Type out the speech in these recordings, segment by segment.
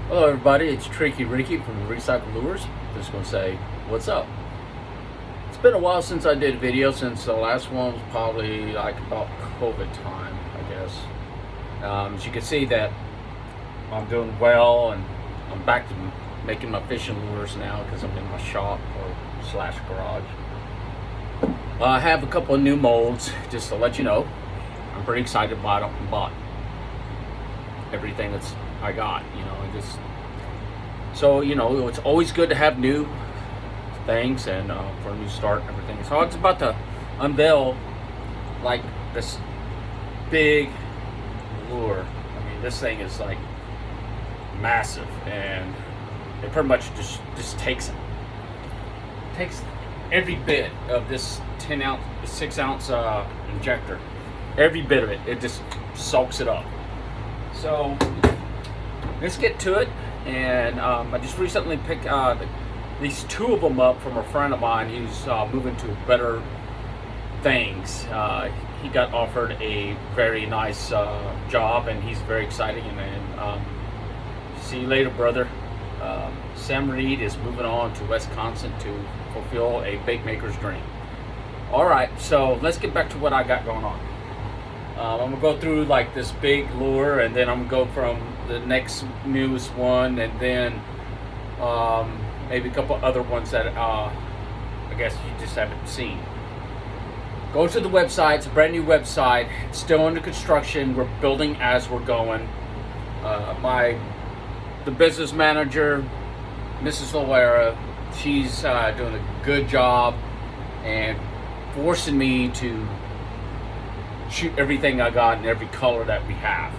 Hello, everybody. It's Tricky Ricky from Recycle Lures. Just going to say, what's up? It's been a while since I did a video, since the last one was probably like about COVID time, I guess. As you can see that I'm doing well, and I'm back to making my fishing lures now because I'm in my shop or slash garage. I have a couple of new molds, just to let you know. I'm pretty excited about it and bought everything that's I got, so it's always good to have new things and for a new start and everything. So it's about to unveil like this big lure. I mean, this thing is like massive, and it pretty much just takes every bit of this 6 ounce injector, every bit of it. It just soaks it up. So let's get to it. And I just recently picked these two of them up from a friend of mine who's moving to better things. He got offered a very nice job, and he's very exciting. And see you later, brother. Sam Reed is moving on to Wisconsin to fulfill a bait maker's dream. All right, so let's get back to what I got going on. I'm gonna go through like this big lure, and then I'm gonna go from the next newest one, and then maybe a couple other ones that I guess you just haven't seen. Go to the website. It's a brand new website. It's still under construction. We're building as we're going. The business manager, Mrs. Loera, she's doing a good job and forcing me to shoot everything I got in every color that we have.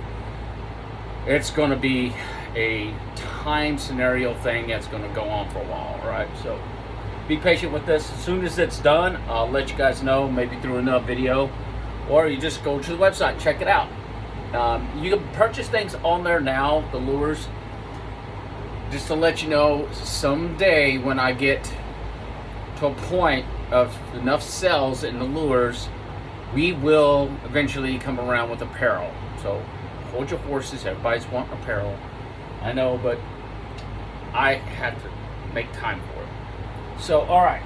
It's going to be a time scenario thing that's going to go on for a while, all right? So be patient with this. As soon as it's done, I'll let you guys know, maybe through another video, or you just go to the website, check it out. You can purchase things on there now, the lures. Just to let you know, someday when I get to a point of enough sales in the lures, we will eventually come around with apparel. So hold your horses. Everybody's wanting apparel, I know, but I have to make time for it. So all right,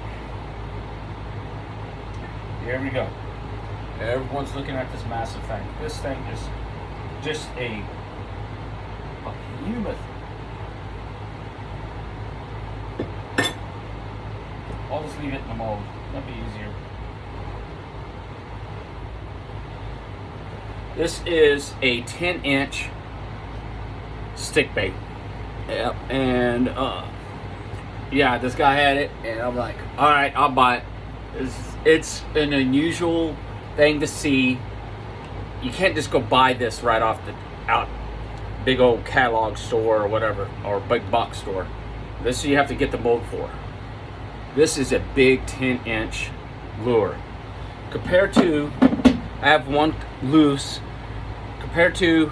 here we go. Everyone's looking at this massive thing. This thing is just a behemoth. I'll just leave it in the mold. That'd be easier. This is a 10-inch stick bait. Yep. And yeah, this guy had it, and I'm like, all right, I'll buy it. It's an unusual thing to see. You can't just go buy this right off the big old catalog store or whatever, or big box store. This you have to get the mold for. This is a big 10-inch lure. Compared to, I have one loose, compared to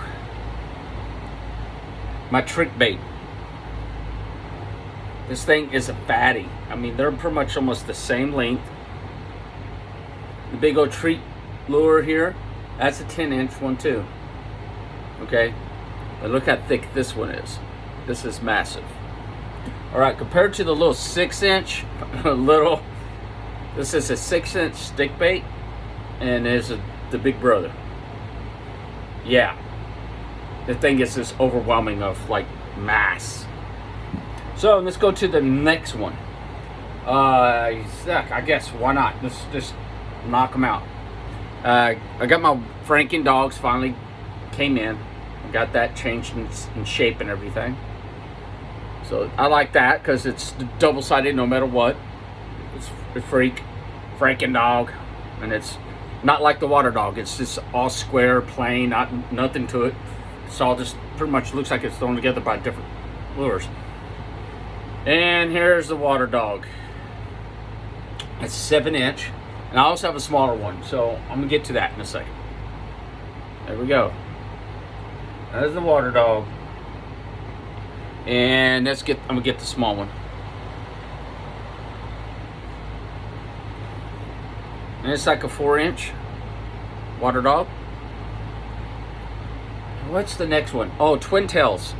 my trick bait. This thing is a fatty. I mean, they're pretty much almost the same length. The big old treat lure here, that's a 10-inch one too. Okay, but look how thick this one is. This is massive. All right, compared to the little 6-inch, this is a 6-inch stick bait, and there's the big brother. Yeah, the thing is just overwhelming of like mass. So let's go to the next one. I guess why not? Let's just knock them out. I got my Franken dogs finally came in. I got that changed in shape and everything. So I like that because it's double-sided no matter what. It's a Franken dog, and it's not like the water dog. It's just all square, plain, nothing to it. It's all just pretty much looks like it's thrown together by different lures. And here's the water dog. It's 7-inch, and I also have a smaller one. So I'm gonna get to that in a second. There we go. There's the water dog. And I'm gonna get the small one. And it's like a 4-inch water dog. What's the next one? Oh, Twin Tails.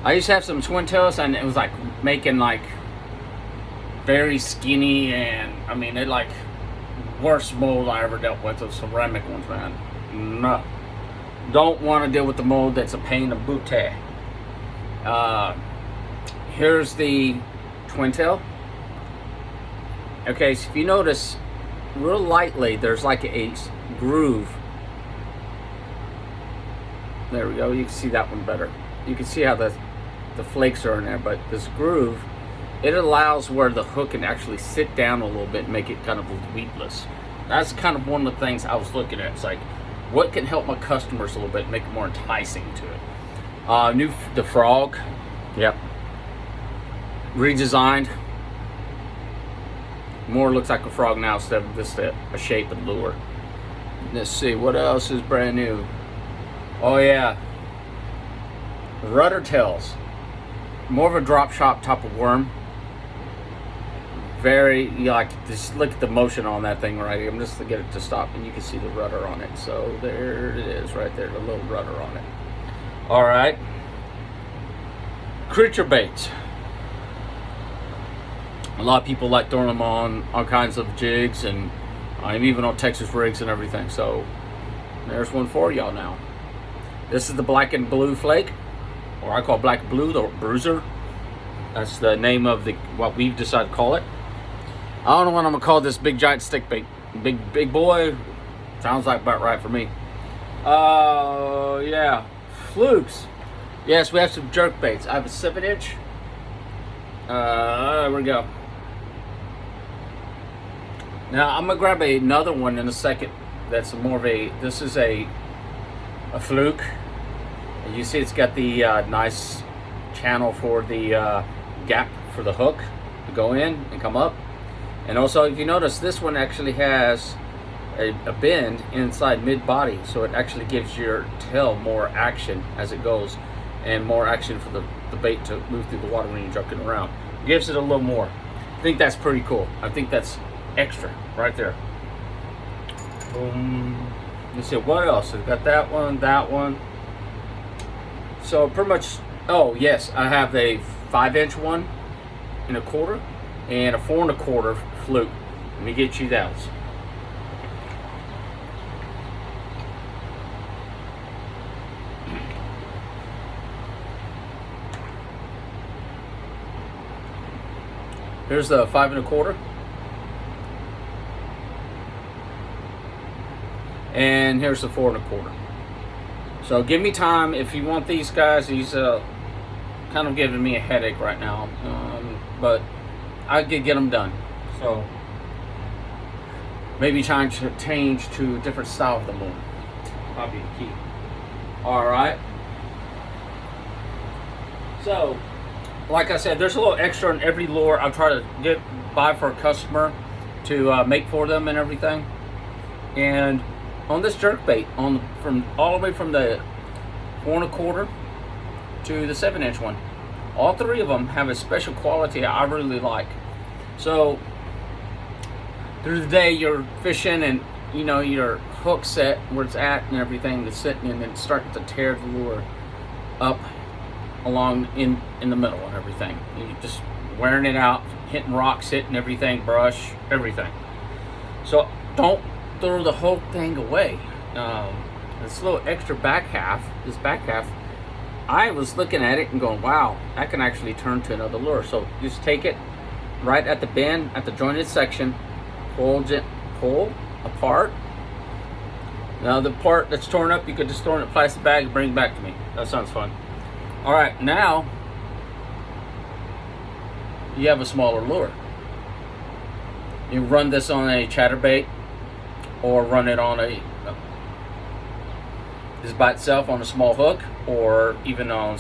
I used to have some twin tails, and it was like making like very skinny, and I mean it like worst mold I ever dealt with was ceramic ones, man. No, don't want to deal with the mold. That's a pain in the booty. Here's the twin tail. Okay, so if you notice real lightly, there's like a groove. There we go. You can see that one better. You can see how the flakes are in there, but this groove, it allows where the hook can actually sit down a little bit and make it kind of weedless. That's kind of one of the things I was looking at. It's like, what can help my customers a little bit, make it more enticing to it. The frog, yep, redesigned. More looks like a frog now instead of just a shape and lure. Let's see, what else is brand new? Oh yeah, rudder tails. More of a drop shot type of worm. Very, like, just look at the motion on that thing right here. I'm just to get it to stop, and you can see the rudder on it. So there it is right there, the little rudder on it. All right. Creature baits. A lot of people like throwing them on all kinds of jigs, and I'm even on Texas rigs and everything. So there's one for y'all now. This is the black and blue flake, or I call black and blue the bruiser. That's the name of what we've decided to call it. I don't know what I'm gonna call this big giant stick bait. Big boy, sounds like about right for me. Yeah, flukes. Yes, we have some jerk baits. I have a 7-inch. There we go. Now I'm gonna grab another one in a second. That's more of a. This is a fluke. And you see, it's got the nice channel for the gap for the hook to go in and come up. And also, if you notice, this one actually has a bend inside mid-body, so it actually gives your tail more action as it goes, and more action for the bait to move through the water when you're jerking around. Gives it a little more. I think that's pretty cool. I think that's extra right there. Boom. Let's see, what else? I've got that one. So pretty much, oh yes, I have a 5-inch 1 1/4 and a 4 1/4 fluke. Let me get you those. Here's the 5 1/4. And here's the 4 1/4. So give me time if you want these guys. He's kind of giving me a headache right now, but I could get them done. So maybe trying to change to a different style of the lure. Probably the key. All right. So, like I said, there's a little extra in every lure I try to buy for a customer to make for them and everything. And on this jerkbait, from all the way from the 4 1/4 to the 7-inch one, all three of them have a special quality I really like. So through the day you're fishing, and you know your hook set where it's at and everything that's sitting, and then starting to tear the lure up along in the middle and everything. You're just wearing it out, hitting rocks, hitting everything, brush, everything. So don't throw the whole thing away. This little extra back half, I was looking at it and going, wow, that can actually turn to another lure. So just take it right at the bend, at the jointed section, pull apart. Now the part that's torn up, you could just throw in a plastic bag and bring it back to me. That sounds fun. All right, now you have a smaller lure. You run this on a chatterbait, or run it on just by itself on a small hook, or even on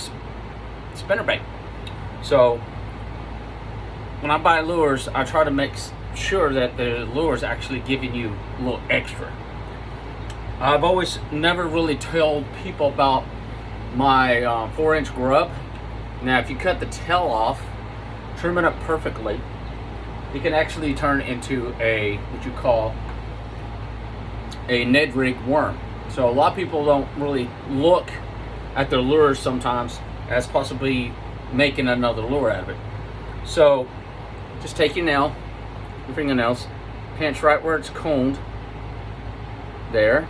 spinnerbait. So when I buy lures, I try to make sure that the lure is actually giving you a little extra. I've always never really told people about my 4-inch grub. Now if you cut the tail off, trim it up perfectly, you can actually turn it into what you call a Ned rig worm. So a lot of people don't really look at their lures sometimes as possibly making another lure out of it. So just take your fingernails, pinch right where it's coned. There.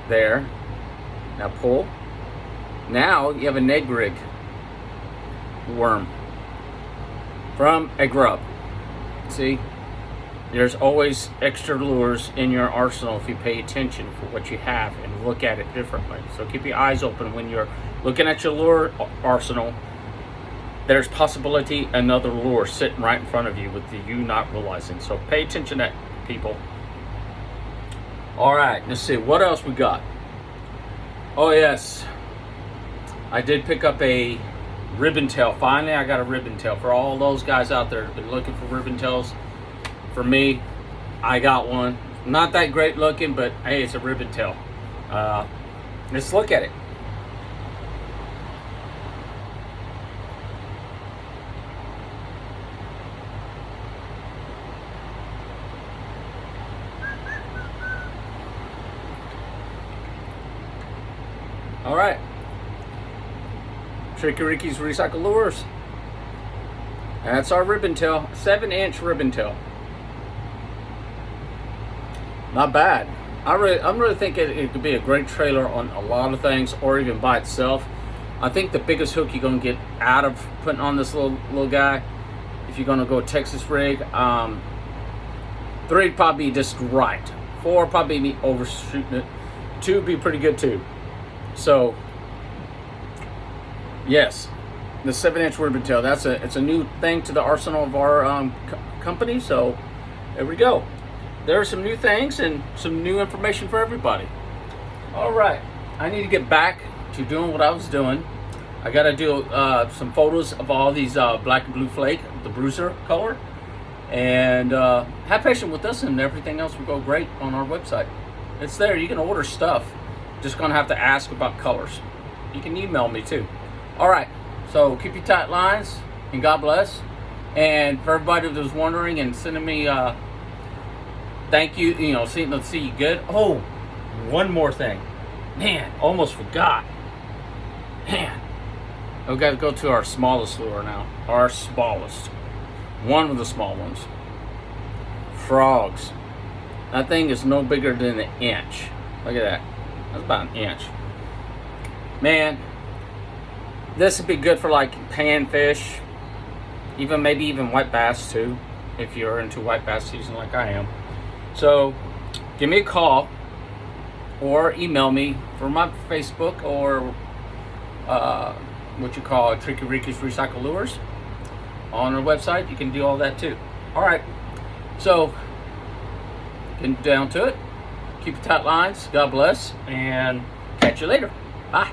There. Now pull. Now you have a negrig worm from a grub. See? There's always extra lures in your arsenal if you pay attention for what you have and look at it differently. So keep your eyes open when you're looking at your lure arsenal. There's possibility another lure sitting right in front of you with you not realizing. So pay attention to that, people. All right, let's see what else we got. Oh yes, I did pick up a ribbon tail. Finally, I got a ribbon tail. For all those guys out there that have been looking for ribbon tails, for me, I got one. Not that great looking, but hey, it's a ribbon tail. Let's look at it. All right, Tricky Ricky's Recycle Lures. That's our ribbon tail, 7-inch ribbon tail. Not bad. I'm really thinking it could be a great trailer on a lot of things, or even by itself. I think the biggest hook you're gonna get out of putting on this little guy, if you're gonna go Texas rig, 3 probably just right. 4 probably be overshooting it. 2 be pretty good too. So yes, the 7-inch ribbon tail. It's a new thing to the arsenal of our company. So there we go. There are some new things and some new information for everybody. All right, I need to get back to doing what I was doing. I gotta do some photos of all these black and blue flake, the bruiser color, and have patience with us, and everything else will go great on our website. It's there. You can order stuff. Just gonna have to ask about colors. You can email me too. All right, so keep your tight lines and God bless. And for everybody that was wondering and sending me thank you, see you good. Oh, one more thing, man, almost forgot. Man, we got to go to our smallest lure now. Our smallest, one of the small ones. Frogs. That thing is no bigger than an inch. Look at that. That's about an inch. Man, this would be good for like panfish, maybe even white bass too, if you're into white bass season like I am. So give me a call or email me for my Facebook or what you call Tricky Ricky's Recycle Lures on our website. You can do all that too. All right, so getting down to it. Keep your tight lines. God bless, and catch you later. Bye.